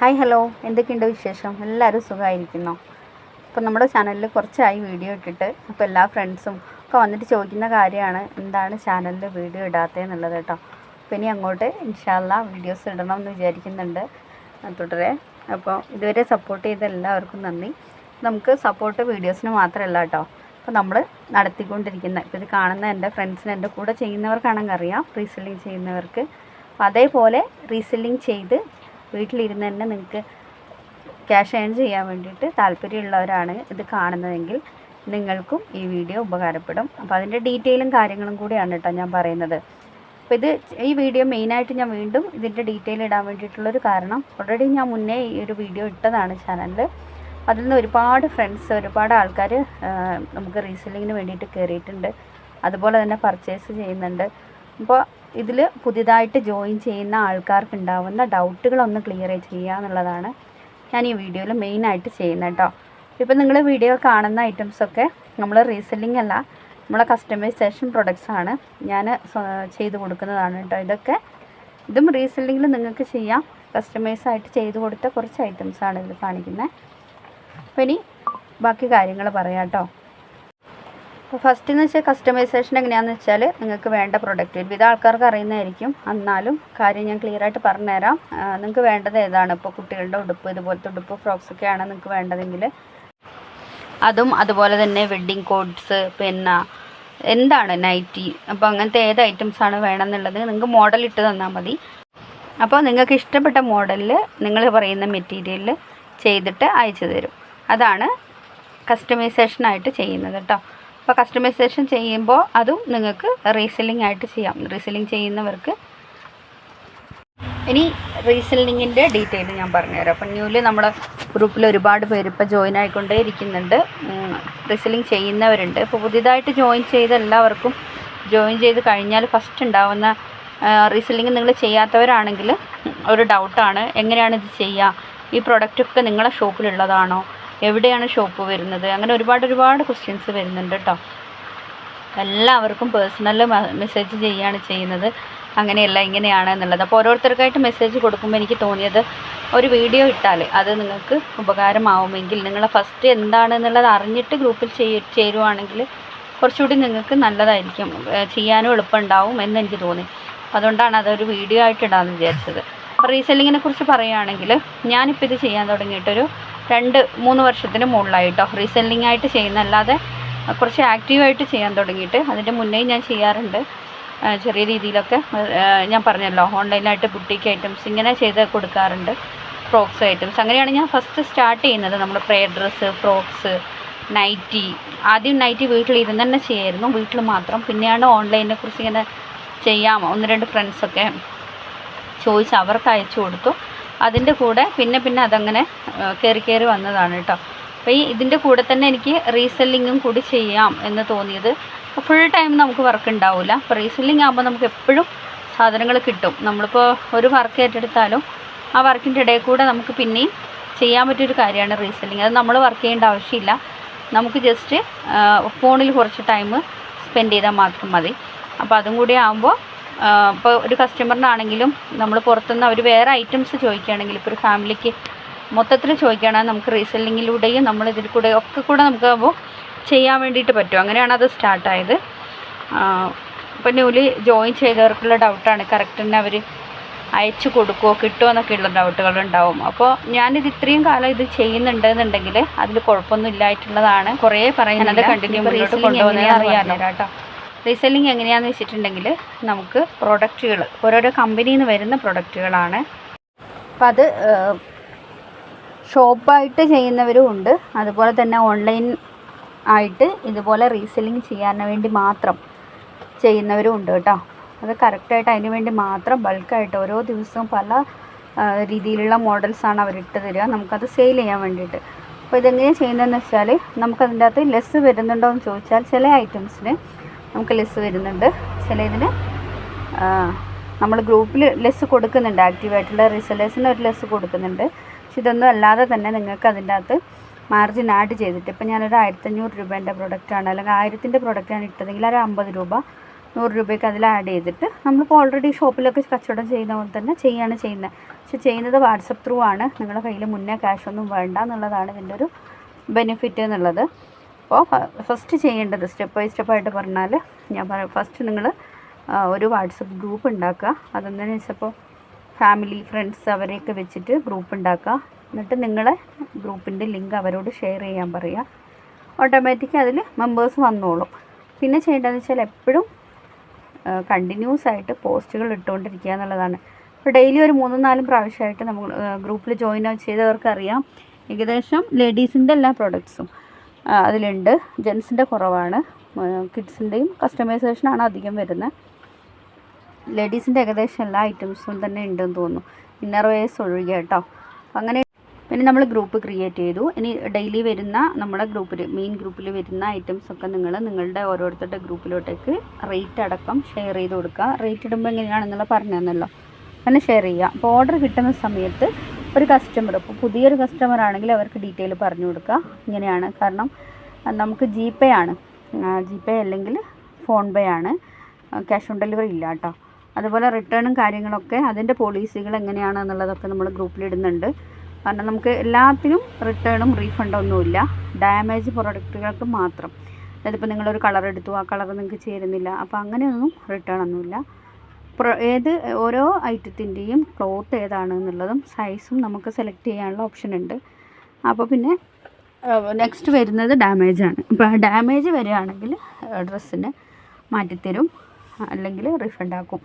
Hi hello, എന്തൊക്കെയുണ്ട് വിശേഷം? എല്ലാവരും സുഖമായിരിക്കുന്നോ? അപ്പോൾ നമ്മുടെ ചാനലിൽ കുറച്ചായി വീഡിയോ ഇട്ടിട്ട്. അപ്പോൾ എല്ലാ ഫ്രണ്ട്സും ഒക്കെ വന്നിട്ട് ചോദിക്കുന്ന കാര്യമാണ് എന്താണ് ചാനലിൽ വീഡിയോ ഇടാത്തതെന്നുള്ളത് കേട്ടോ. അപ്പോൾ ഇനി അങ്ങോട്ട് ഇൻഷാ അല്ലാഹ് വീഡിയോസ് ഇടണം എന്ന് വിചാരിക്കുന്നുണ്ട് തുടരെ. അപ്പോൾ ഇതുവരെ സപ്പോർട്ട് ചെയ്ത എല്ലാവർക്കും നന്ദി. നമുക്ക് സപ്പോർട്ട് വീഡിയോസിന് മാത്രമല്ല കേട്ടോ, അപ്പോൾ നമ്മൾ നടത്തിക്കൊണ്ടിരിക്കുന്ന ഇപ്പോൾ ഇത് കാണുന്ന എൻ്റെ ഫ്രണ്ട്സിന് എൻ്റെ കൂടെ ചെയ്യുന്നവർക്കാണെങ്കിൽ അറിയാം, റീസെല്ലിങ് ചെയ്യുന്നവർക്ക്. അപ്പോൾ അതേപോലെ റീസെല്ലിങ് ചെയ്ത് വീട്ടിലിരുന്ന് തന്നെ നിങ്ങൾക്ക് ക്യാഷ് ഏൺ ചെയ്യാൻ വേണ്ടിയിട്ട് താല്പര്യമുള്ളവരാണ് ഇത് കാണുന്നതെങ്കിൽ നിങ്ങൾക്കും ഈ വീഡിയോ ഉപകാരപ്പെടും. അപ്പോൾ അതിൻ്റെ ഡീറ്റെയിലും കാര്യങ്ങളും കൂടിയാണ് കേട്ടോ ഞാൻ പറയുന്നത്. അപ്പോൾ ഈ വീഡിയോ മെയിനായിട്ട് ഞാൻ വീണ്ടും ഇതിൻ്റെ ഡീറ്റെയിൽ ഇടാൻ വേണ്ടിയിട്ടുള്ളൊരു കാരണം, ഓൾറെഡി ഞാൻ മുന്നേ ഈ ഒരു വീഡിയോ ഇട്ടതാണ് ചാനലിൽ. അതിൽ നിന്ന് ഒരുപാട് ഫ്രണ്ട്സ്, ഒരുപാട് ആൾക്കാർ നമുക്ക് റീസെല്ലിങ്ങിന് വേണ്ടിയിട്ട് കയറിയിട്ടുണ്ട്, അതുപോലെ തന്നെ പർച്ചേസ് ചെയ്യുന്നുണ്ട്. അപ്പോൾ ഇതിൽ പുതിയതായിട്ട് ജോയിൻ ചെയ്യുന്ന ആൾക്കാർക്ക് ഉണ്ടാവുന്ന ഡൗട്ടുകളൊന്ന് ക്ലിയർ ചെയ്യുക എന്നുള്ളതാണ് ഞാൻ ഈ വീഡിയോയിൽ മെയിനായിട്ട് ചെയ്യുന്നത് കേട്ടോ. ഇപ്പോൾ നിങ്ങൾ വീഡിയോ കാണുന്ന ഐറ്റംസൊക്കെ നമ്മൾ റീസെല്ലിംഗ് അല്ല, നമ്മളെ കസ്റ്റമൈസേഷൻ പ്രൊഡക്ട്സാണ് ഞാൻ ചെയ്ത് കൊടുക്കുന്നതാണ് കേട്ടോ. ഇതും റീസെല്ലിങ്ങിൽ നിങ്ങൾക്ക് ചെയ്യാം. കസ്റ്റമൈസായിട്ട് ചെയ്ത് കൊടുത്ത കുറച്ച് ഐറ്റംസാണ് ഇതിൽ കാണിക്കുന്നത്. അപ്പോൾ ഇനി ബാക്കി കാര്യങ്ങൾ പറയാം കേട്ടോ. അപ്പോൾ ഫസ്റ്റ് എന്ന് വെച്ചാൽ കസ്റ്റമൈസേഷൻ എങ്ങനെയാണെന്ന് വെച്ചാൽ, നിങ്ങൾക്ക് വേണ്ട പ്രൊഡക്റ്റ് ഒരുവിധ ആൾക്കാർക്ക് അറിയുന്നതായിരിക്കും, എന്നാലും കാര്യം ഞാൻ ക്ലിയറായിട്ട് പറഞ്ഞുതരാം. നിങ്ങൾക്ക് വേണ്ടത് ഏതാണ്, ഇപ്പോൾ കുട്ടികളുടെ ഉടുപ്പ്, ഇതുപോലത്തെ ഉടുപ്പ് ഫ്രോക്സൊക്കെയാണ് നിങ്ങൾക്ക് വേണ്ടതെങ്കിൽ അതും, അതുപോലെ തന്നെ വെഡ്ഡിങ് കോഡ്സ്, പിന്നെ എന്താണ് നൈറ്റി, അപ്പോൾ അങ്ങനത്തെ ഏത് ഐറ്റംസാണ് വേണമെന്നുള്ളത് നിങ്ങൾക്ക് മോഡൽ ഇട്ട് തന്നാൽ മതി. അപ്പോൾ നിങ്ങൾക്ക് ഇഷ്ടപ്പെട്ട മോഡലിൽ നിങ്ങൾ പറയുന്ന മെറ്റീരിയലിൽ ചെയ്തിട്ട് അയച്ചു തരും. അതാണ് കസ്റ്റമൈസേഷനായിട്ട് ചെയ്യുന്നത് കേട്ടോ. അപ്പോൾ കസ്റ്റമൈസേഷൻ ചെയ്യുമ്പോൾ അതും നിങ്ങൾക്ക് റീസെല്ലിംഗ് ആയിട്ട് ചെയ്യാം, റീസെല്ലിംഗ് ചെയ്യുന്നവർക്ക്. ഇനി റീസെല്ലിങ്ങിൻ്റെ ഡീറ്റെയിൽ ഞാൻ പറഞ്ഞുതരാം. അപ്പം ന്യൂലി നമ്മുടെ ഗ്രൂപ്പിൽ ഒരുപാട് പേര് ഇപ്പോൾ ജോയിൻ ആയിക്കൊണ്ടേ ഇരിക്കുന്നുണ്ട്, റീസെല്ലിംഗ് ചെയ്യുന്നവരുണ്ട്. ഇപ്പോൾ പുതിയതായിട്ട് ജോയിൻ ചെയ്ത എല്ലാവർക്കും ജോയിൻ ചെയ്ത് കഴിഞ്ഞാൽ ഫസ്റ്റ് ഉണ്ടാവുന്ന റീസെല്ലിംഗ് നിങ്ങൾ ചെയ്യാത്തവരാണെങ്കിൽ ഒരു ഡൗട്ടാണ്, എങ്ങനെയാണ് ഇത് ചെയ്യുക, ഈ പ്രൊഡക്റ്റൊക്കെ നിങ്ങളുടെ ഷോപ്പിലുള്ളതാണോ, എവിടെയാണ് ഷോപ്പ് വരുന്നത്, അങ്ങനെ ഒരുപാട് ക്വസ്റ്റ്യൻസ് വരുന്നുണ്ട് കേട്ടോ. എല്ലാവർക്കും പേഴ്സണൽ മെസ്സേജ് ചെയ്യുകയാണ് ചെയ്യുന്നത്, അങ്ങനെയല്ല ഇങ്ങനെയാണ് എന്നുള്ളത്. അപ്പോൾ ഓരോരുത്തർക്കായിട്ട് മെസ്സേജ് കൊടുക്കുമ്പോൾ എനിക്ക് തോന്നിയത് ഒരു വീഡിയോ ഇട്ടാൽ അത് നിങ്ങൾക്ക് ഉപകാരമാവുമെങ്കിൽ, നിങ്ങൾ ഫസ്റ്റ് എന്താണെന്നുള്ളത് അറിഞ്ഞിട്ട് ഗ്രൂപ്പിൽ ചേരുവാണെങ്കിൽ കുറച്ചുകൂടി നിങ്ങൾക്ക് നല്ലതായിരിക്കും, ചെയ്യാനും എളുപ്പമുണ്ടാവും എന്നെനിക്ക് തോന്നി. അതുകൊണ്ടാണ് അതൊരു വീഡിയോ ആയിട്ട് ഇടാമെന്ന് വിചാരിച്ചത്. റീസെല്ലിങ്ങിനെ കുറിച്ച് പറയുകയാണെങ്കിൽ, ഞാനിപ്പോൾ ഇത് ചെയ്യാൻ തുടങ്ങിയിട്ടൊരു 2-3 വർഷത്തിന് മുകളിലായിട്ടോ, റീസെല്ലിംഗ് ആയിട്ട് ചെയ്യുന്ന, അല്ലാതെ കുറച്ച് ആക്റ്റീവായിട്ട് ചെയ്യാൻ തുടങ്ങിയിട്ട്. അതിൻ്റെ മുന്നേ ഞാൻ ചെയ്യാറുണ്ട് ചെറിയ രീതിയിലൊക്കെ, ഞാൻ പറഞ്ഞല്ലോ ഓൺലൈനായിട്ട് ബുട്ടീക്ക് ഐറ്റംസ് ഇങ്ങനെ ചെയ്ത് കൊടുക്കാറുണ്ട്, ഫ്രോക്സ് ഐറ്റംസ്. അങ്ങനെയാണ് ഞാൻ ഫസ്റ്റ് സ്റ്റാർട്ട് ചെയ്യുന്നത്. നമ്മൾ പ്രെയർ ഡ്രസ്സ്, ഫ്രോക്സ്, നൈറ്റി. ആദ്യം നൈറ്റി വീട്ടിലിരുന്ന് തന്നെ ചെയ്യായിരുന്നു, വീട്ടിൽ മാത്രം. പിന്നെയാണ് ഓൺലൈനെ കുറിച്ച് ഇങ്ങനെ ചെയ്യാം 1-2 ഫ്രണ്ട്സൊക്കെ ചോദിച്ച് അവർക്ക് അയച്ചു കൊടുത്തു. അതിൻ്റെ കൂടെ പിന്നെ അതങ്ങനെ കയറി വന്നതാണ് കേട്ടോ. അപ്പോൾ ഇതിൻ്റെ കൂടെ തന്നെ എനിക്ക് റീസെല്ലിങ്ങും കൂടി ചെയ്യാം എന്ന് തോന്നിയത്. ഫുൾ ടൈം നമുക്ക് വർക്ക് ഉണ്ടാവില്ല. അപ്പോൾ റീസെല്ലിംഗ് ആകുമ്പോൾ നമുക്ക് എപ്പോഴും സാധനങ്ങൾ കിട്ടും. നമ്മളിപ്പോൾ ഒരു വർക്ക് ഏറ്റെടുത്താലും ആ വർക്കിൻ്റെ ഇടയിൽ കൂടെ നമുക്ക് പിന്നെയും ചെയ്യാൻ പറ്റിയൊരു കാര്യമാണ് റീസെല്ലിങ്. അത് നമ്മൾ വർക്ക് ചെയ്യേണ്ട ആവശ്യമില്ല, നമുക്ക് ജസ്റ്റ് ഫോണിൽ കുറച്ച് ടൈം സ്പെൻഡ് ചെയ്താൽ മാത്രം മതി. അപ്പോൾ അതും കൂടി ആകുമ്പോൾ, ഇപ്പോൾ ഒരു കസ്റ്റമറിനാണെങ്കിലും നമ്മൾ പുറത്തുനിന്ന് അവർ വേറെ ഐറ്റംസ് ചോദിക്കുകയാണെങ്കിൽ, ഇപ്പോൾ ഒരു ഫാമിലിക്ക് മൊത്തത്തിൽ ചോദിക്കുകയാണെങ്കിൽ നമുക്ക് റീസെല്ലിങ്ങിലൂടെയും നമ്മൾ ഇതിൽ കൂടെ ഒക്കെ കൂടെ നമുക്ക് അപ്പോൾ ചെയ്യാൻ വേണ്ടിയിട്ട് പറ്റും. അങ്ങനെയാണ് അത് സ്റ്റാർട്ടായത്. ഇപ്പോൾ ന്യൂലി ജോയിൻ ചെയ്തവർക്കുള്ള ഡൗട്ടാണ്, കറക്റ്റ് തന്നെ അവർ അയച്ചു കൊടുക്കുമോ കിട്ടുമോ എന്നൊക്കെയുള്ള ഡൗട്ടുകളുണ്ടാവും. അപ്പോൾ ഞാനിത് ഇത്രയും കാലം ഇത് ചെയ്യുന്നുണ്ടെന്നുണ്ടെങ്കിൽ അതിൽ കുഴപ്പമൊന്നും ഇല്ലായിട്ടുള്ളതാണ്. കുറേ പറയുന്നത് കണ്ടിന്യൂ മുന്നോട്ട് കൊണ്ടുപോകുന്നത് അറിയാമല്ലോ കേട്ടോ. റീസെല്ലിംഗ് എങ്ങനെയാണെന്ന് വെച്ചിട്ടുണ്ടെങ്കിൽ, നമുക്ക് പ്രൊഡക്റ്റുകൾ ഓരോരോ കമ്പനിയിൽ നിന്ന് വരുന്ന പ്രൊഡക്റ്റുകളാണ്. അപ്പോൾ അത് ഷോപ്പായിട്ട് ചെയ്യുന്നവരും ഉണ്ട്, അതുപോലെ തന്നെ ഓൺലൈൻ ആയിട്ട് ഇതുപോലെ റീസെല്ലിംഗ് ചെയ്യാൻ വേണ്ടി മാത്രം ചെയ്യുന്നവരും ഉണ്ട് കേട്ടോ. അത് കറക്റ്റായിട്ട് അതിന് വേണ്ടി മാത്രം ബൾക്കായിട്ട് ഓരോ ദിവസവും പല രീതിയിലുള്ള മോഡൽസാണ് അവരിട്ട് തരിക, നമുക്കത് സെയിൽ ചെയ്യാൻ വേണ്ടിയിട്ട്. അപ്പോൾ ഇതെങ്ങനെയാണ് ചെയ്യുന്നതെന്ന് വെച്ചാൽ, നമുക്കതിൻ്റെ അകത്ത് ലെസ് വരുന്നുണ്ടോ എന്ന് ചോദിച്ചാൽ, ചില ഐറ്റംസിന് നമുക്ക് ലെസ് വരുന്നുണ്ട്, ചില ഇതിന് നമ്മൾ ഗ്രൂപ്പിൽ ലെസ് കൊടുക്കുന്നുണ്ട്, ആക്റ്റീവായിട്ടുള്ള റീസെല്ലേഴ്സിന് ഒരു ലെസ് കൊടുക്കുന്നുണ്ട്. പക്ഷെ ഇതൊന്നും അല്ലാതെ തന്നെ നിങ്ങൾക്ക് അതിൻ്റെ അകത്ത് മാർജിൻ ആഡ് ചെയ്തിട്ട്, ഇപ്പോൾ ഞാനൊരു 1500 രൂപേൻ്റെ പ്രൊഡക്റ്റാണ് അല്ലെങ്കിൽ 1000ൻ്റെ പ്രൊഡക്റ്റാണ് ഇട്ടതെങ്കിൽ ഒരു 50 രൂപ 100 രൂപയ്ക്ക് അതിൽ ആഡ് ചെയ്തിട്ട് നമ്മളിപ്പോൾ ഓൾറെഡി ഷോപ്പിലൊക്കെ കച്ചവടം ചെയ്യുന്ന പോലെ തന്നെ ചെയ്യുന്നത്. പക്ഷെ ചെയ്യുന്നത് വാട്സപ്പ് ത്രൂ ആണ്. നിങ്ങളുടെ കയ്യിൽ മുന്നേ ക്യാഷൊന്നും വേണ്ട എന്നുള്ളതാണ് ഇതിൻ്റെ ഒരു ബെനിഫിറ്റ് എന്നുള്ളത്. അപ്പോൾ ഫസ്റ്റ് ചെയ്യേണ്ടത് സ്റ്റെപ്പ് ബൈ സ്റ്റെപ്പായിട്ട് പറഞ്ഞാൽ ഞാൻ പറയാം. ഫസ്റ്റ് നിങ്ങൾ ഒരു വാട്സപ്പ് ഗ്രൂപ്പ് ഉണ്ടാക്കുക. അതെന്താണെന്ന് വെച്ചപ്പോൾ ഫാമിലി ഫ്രണ്ട്സ് അവരെയൊക്കെ വെച്ചിട്ട് ഗ്രൂപ്പ് ഉണ്ടാക്കുക. എന്നിട്ട് നിങ്ങളെ ഗ്രൂപ്പിൻ്റെ ലിങ്ക് അവരോട് ഷെയർ ചെയ്യാൻ പറയുക. ഓട്ടോമാറ്റിക് അതിൽ മെമ്പേഴ്സ് വന്നോളും. പിന്നെ ചെയ്യേണ്ടതെന്ന് വെച്ചാൽ എപ്പോഴും കണ്ടിന്യൂസ് ആയിട്ട് പോസ്റ്റുകൾ ഇട്ടുകൊണ്ടിരിക്കുക എന്നുള്ളതാണ്. ഇപ്പോൾ ഡെയിലി ഒരു 3-4 പ്രാവശ്യമായിട്ട് നമ്മൾ ഗ്രൂപ്പിൽ ജോയിൻ ചെയ്തവർക്കറിയാം ഏകദേശം ലേഡീസിൻ്റെ എല്ലാ പ്രോഡക്ട്സും അതിലുണ്ട്. ജെൻസിൻ്റെ കുറവാണ്. കിഡ്സിൻ്റെയും കസ്റ്റമൈസേഷനാണ് അധികം വരുന്നത്. ലേഡീസിൻ്റെ ഏകദേശം എല്ലാ ഐറ്റംസും തന്നെ ഉണ്ടെന്ന് തോന്നുന്നു, ഇന്നർ വെയേഴ്സ് ഒഴികെ കേട്ടോ. അങ്ങനെ പിന്നെ നമ്മൾ ഗ്രൂപ്പ് ക്രിയേറ്റ് ചെയ്തു. ഇനി ഡെയിലി വരുന്ന നമ്മുടെ മെയിൻ ഗ്രൂപ്പിൽ വരുന്ന ഐറ്റംസൊക്കെ നിങ്ങളുടെ ഓരോരുത്തരുടെ ഗ്രൂപ്പിലോട്ടേക്ക് റേറ്റ് അടക്കം ഷെയർ ചെയ്ത് കൊടുക്കുക. റേറ്റ് ഇടുമ്പോൾ എങ്ങനെയാണെന്നുള്ള പറഞ്ഞു തന്നല്ലോ, അങ്ങനെ ഷെയർ ചെയ്യുക. അപ്പോൾ ഓർഡർ കിട്ടുന്ന സമയത്ത് ഒരു കസ്റ്റമർ, ഇപ്പോൾ പുതിയൊരു കസ്റ്റമർ ആണെങ്കിൽ അവർക്ക് ഡീറ്റെയിൽ പറഞ്ഞു കൊടുക്കുക. ഇങ്ങനെയാണ്, കാരണം നമുക്ക് GPay ആണ്, GPay അല്ലെങ്കിൽ ഫോൺ പേ ആണ്, ക്യാഷ് ഓൺ ഡെലിവറി ഇല്ല കേട്ടോ. അതുപോലെ റിട്ടേണും കാര്യങ്ങളൊക്കെ അതിൻ്റെ പോളിസികൾ എങ്ങനെയാണെന്നുള്ളതൊക്കെ നമ്മൾ ഗ്രൂപ്പിലിടുന്നുണ്ട്. കാരണം നമുക്ക് എല്ലാത്തിനും റിട്ടേണും റീഫണ്ടൊന്നുമില്ല, ഡാമേജ് പ്രൊഡക്റ്റുകൾക്ക് മാത്രം. അതായത് ഇപ്പോൾ നിങ്ങളൊരു കളർ എടുത്തു, ആ കളർ നിങ്ങൾക്ക് ചേരുന്നില്ല, അപ്പോൾ അങ്ങനെയൊന്നും റിട്ടേൺ ഒന്നുമില്ല. ഓരോ ഐറ്റത്തിൻ്റെയും ക്ലോത്ത് ഏതാണ് എന്നുള്ളതും സൈസും നമുക്ക് സെലക്ട് ചെയ്യാനുള്ള ഓപ്ഷൻ ഉണ്ട്. അപ്പോൾ പിന്നെ നെക്സ്റ്റ് വരുന്നത് ഡാമേജാണ്. ഇപ്പോൾ ഡാമേജ് വരികയാണെങ്കിൽ ഡ്രസ്സിന് മാറ്റിത്തരും, അല്ലെങ്കിൽ റീഫണ്ട് ആക്കും.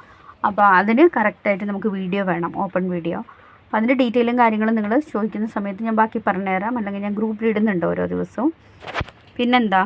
അപ്പോൾ അതിന് കറക്റ്റായിട്ട് നമുക്ക് വീഡിയോ വേണം, ഓപ്പൺ വീഡിയോ. അപ്പോൾ അതിൻ്റെ ഡീറ്റെയിലും കാര്യങ്ങളും നിങ്ങൾ ചോദിക്കുന്ന സമയത്ത് ഞാൻ ബാക്കി പറഞ്ഞുതരാം, അല്ലെങ്കിൽ ഞാൻ ഗ്രൂപ്പിൽ ഇടുന്നുണ്ട് ഓരോ ദിവസവും. പിന്നെന്താ,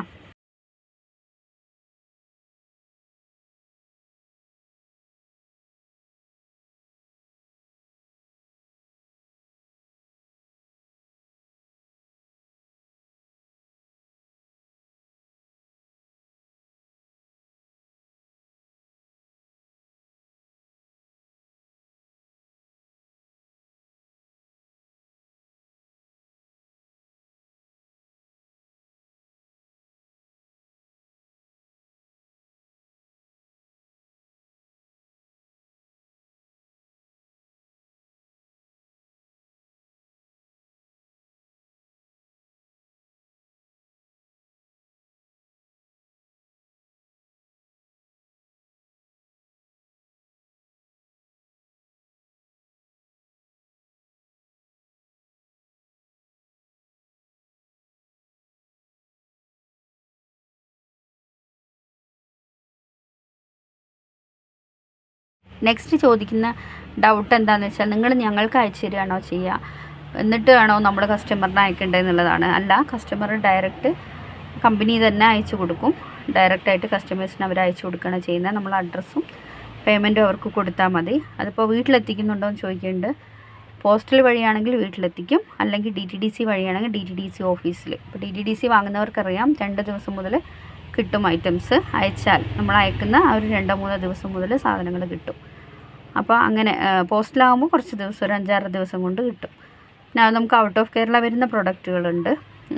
നെക്സ്റ്റ് ചോദിക്കുന്ന ഡൗട്ട് എന്താണെന്ന് വെച്ചാൽ, നിങ്ങൾ ഞങ്ങൾക്ക് അയച്ചു തരികയാണോ ചെയ്യുക, എന്നിട്ടാണോ നമ്മൾ കസ്റ്റമറിനെ അയക്കേണ്ടതെന്നുള്ളതാണ്. അല്ല, കസ്റ്റമർ ഡയറക്റ്റ് കമ്പനി തന്നെ അയച്ചു കൊടുക്കും. ഡയറക്റ്റായിട്ട് കസ്റ്റമേഴ്സിന് അവർ അയച്ചു കൊടുക്കുകയാണ് ചെയ്യുന്നത്. നമ്മൾ അഡ്രസ്സും പേയ്മെൻറ്റും അവർക്ക് കൊടുത്താൽ മതി. അതിപ്പോൾ വീട്ടിലെത്തിക്കുന്നുണ്ടോ എന്ന് ചോദിക്കുന്നുണ്ട്. പോസ്റ്റൽ വഴിയാണെങ്കിൽ വീട്ടിലെത്തിക്കും, അല്ലെങ്കിൽ DTDC വഴിയാണെങ്കിൽ DTDC ഓഫീസിൽ. ഇപ്പോൾ DTDC വാങ്ങുന്നവർക്കറിയാം 2 ദിവസം മുതൽ കിട്ടും ഐറ്റംസ്. അയച്ചാൽ നമ്മൾ അയക്കുന്ന ആ ഒരു 2-3 ദിവസം മുതൽ സാധനങ്ങൾ കിട്ടും. അപ്പോൾ അങ്ങനെ പോസ്റ്റിലാകുമ്പോൾ കുറച്ച് ദിവസം, ഒരു 5-6 ദിവസം കൊണ്ട് കിട്ടും. പിന്നെ നമുക്ക് ഔട്ട് ഓഫ് കേരള വരുന്ന പ്രൊഡക്റ്റുകളുണ്ട്,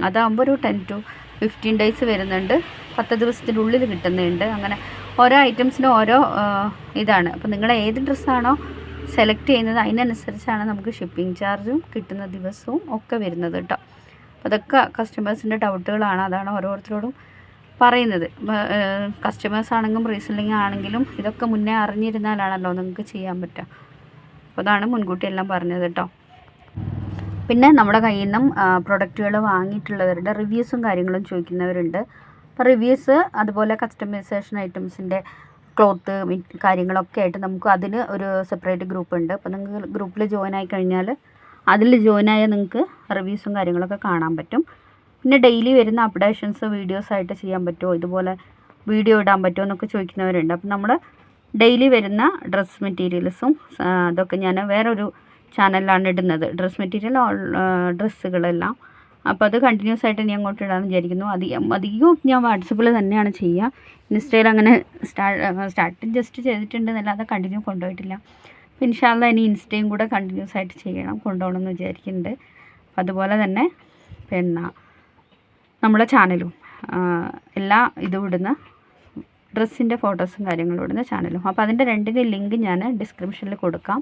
അതാകുമ്പോൾ ഒരു 10 to 15 ഡേയ്സ് വരുന്നുണ്ട്, 10 ദിവസത്തിൻ്റെ ഉള്ളിൽ കിട്ടുന്നുണ്ട്. അങ്ങനെ ഓരോ ഐറ്റംസിനും ഓരോ ഇതാണ്. അപ്പോൾ നിങ്ങൾ ഏത് ഡ്രസ്സാണോ സെലക്ട് ചെയ്യുന്നത് അതിനനുസരിച്ചാണ് നമുക്ക് ഷിപ്പിംഗ് ചാർജും കിട്ടുന്ന ദിവസവും ഒക്കെ വരുന്നത് കേട്ടോ. അപ്പോൾ അതൊക്കെ കസ്റ്റമേഴ്സിൻ്റെ ഡൗട്ടുകളാണ്, അതാണ് ഓരോരുത്തരോടും പറയുന്നത്. കസ്റ്റമേഴ്സ് ആണെങ്കിലും റീസെല്ലിംഗ് ആണെങ്കിലും ഇതൊക്കെ മുന്നേ അറിഞ്ഞിരുന്നാലാണല്ലോ നിങ്ങൾക്ക് ചെയ്യാൻ പറ്റുക. അപ്പോൾ അതാണ് മുൻകൂട്ടി എല്ലാം പറഞ്ഞത് കേട്ടോ. പിന്നെ നമ്മുടെ കയ്യിൽ നിന്നും പ്രൊഡക്റ്റുകൾ വാങ്ങിയിട്ടുള്ളവരുടെ റിവ്യൂസും കാര്യങ്ങളും ചോദിക്കുന്നവരുണ്ട്. അപ്പോൾ റിവ്യൂസ് അതുപോലെ കസ്റ്റമൈസേഷൻ ഐറ്റംസിൻ്റെ ക്ലോത്ത് കാര്യങ്ങളൊക്കെ ആയിട്ട് നമുക്ക് അതിന് ഒരു സെപ്പറേറ്റ് ഗ്രൂപ്പ് ഉണ്ട്. അപ്പോൾ നിങ്ങൾക്ക് ഗ്രൂപ്പിൽ ജോയിൻ ആയി കഴിഞ്ഞാൽ അതിൽ ജോയിൻ ആയാൽ നിങ്ങൾക്ക് റിവ്യൂസും കാര്യങ്ങളൊക്കെ കാണാൻ പറ്റും. പിന്നെ ഡെയിലി വരുന്ന അപ്ഡേഷൻസ് വീഡിയോസായിട്ട് ചെയ്യാൻ പറ്റുമോ, ഇതുപോലെ വീഡിയോ ഇടാൻ പറ്റുമോ എന്നൊക്കെ ചോദിക്കുന്നവരുണ്ട്. അപ്പം നമ്മൾ ഡെയിലി വരുന്ന ഡ്രസ് മെറ്റീരിയൽസും അതൊക്കെ ഞാൻ വേറൊരു ചാനലിലാണ് ഇടുന്നത്, ഡ്രസ് മെറ്റീരിയൽ ഡ്രസ്സുകളെല്ലാം. അപ്പോൾ അത് കണ്ടിന്യൂസ് ആയിട്ട് ഞാൻ അങ്ങോട്ട് ഇടാമെന്ന് വിചാരിക്കുന്നു. അധികവും ഞാൻ വാട്സപ്പിൽ തന്നെയാണ് ചെയ്യുക. ഇൻസ്റ്റയിൽ അങ്ങനെ സ്റ്റാർട്ട് ജസ്റ്റ് ചെയ്തിട്ടുണ്ട് എന്നല്ലാതെ കണ്ടിന്യൂ കൊണ്ടുപോയിട്ടില്ല. അപ്പോൾ ഇൻഷാ അല്ലാഹ് ഇനി ഇൻസ്റ്റയും കൂടെ കണ്ടിന്യൂസ് ആയിട്ട് കൊണ്ടുപോകണം എന്ന് വിചാരിക്കുന്നുണ്ട്. അതുപോലെ തന്നെ പിന്നെ നമ്മുടെ ചാനലും എല്ലാ ഇതും ഇടുന്ന ഡ്രസ്സിൻ്റെ ഫോട്ടോസും കാര്യങ്ങളും ഇടുന്ന ചാനലും. അപ്പോൾ അതിൻ്റെ രണ്ടിൻ്റെ ലിങ്ക് ഞാൻ ഡിസ്ക്രിപ്ഷനിൽ കൊടുക്കാം.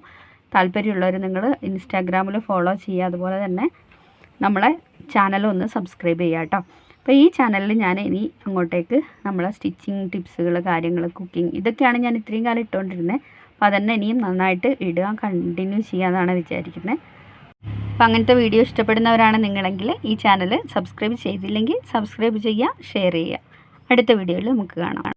താല്പര്യമുള്ളവർ നിങ്ങൾ ഇൻസ്റ്റാഗ്രാമിൽ ഫോളോ ചെയ്യുക. അതുപോലെ തന്നെ നമ്മളെ ചാനൽ ഒന്ന് സബ്സ്ക്രൈബ് ചെയ്യുക കേട്ടോ. അപ്പോൾ ഈ ചാനലിൽ ഞാൻ ഇനി അങ്ങോട്ടേക്ക് നമ്മളെ സ്റ്റിച്ചിങ് ടിപ്സുകൾ, കാര്യങ്ങൾ, കുക്കിംഗ്, ഇതൊക്കെയാണ് ഞാൻ ഇത്രയും കാലം ഇട്ടുകൊണ്ടിരുന്നത്. അപ്പോൾ അതന്നെ ഇനിയും നന്നായിട്ട് ഇടുക, കണ്ടിന്യൂ ചെയ്യാമെന്നാണ് വിചാരിക്കുന്നത്. അപ്പോൾ അങ്ങനത്തെ വീഡിയോ ഇഷ്ടപ്പെടുന്നവരാണ് നിങ്ങളെങ്കിൽ ഈ ചാനൽ സബ്സ്ക്രൈബ് ചെയ്തില്ലെങ്കിൽ സബ്സ്ക്രൈബ് ചെയ്യുക, ഷെയർ ചെയ്യുക. അടുത്ത വീഡിയോയിൽ നമുക്ക് കാണാം.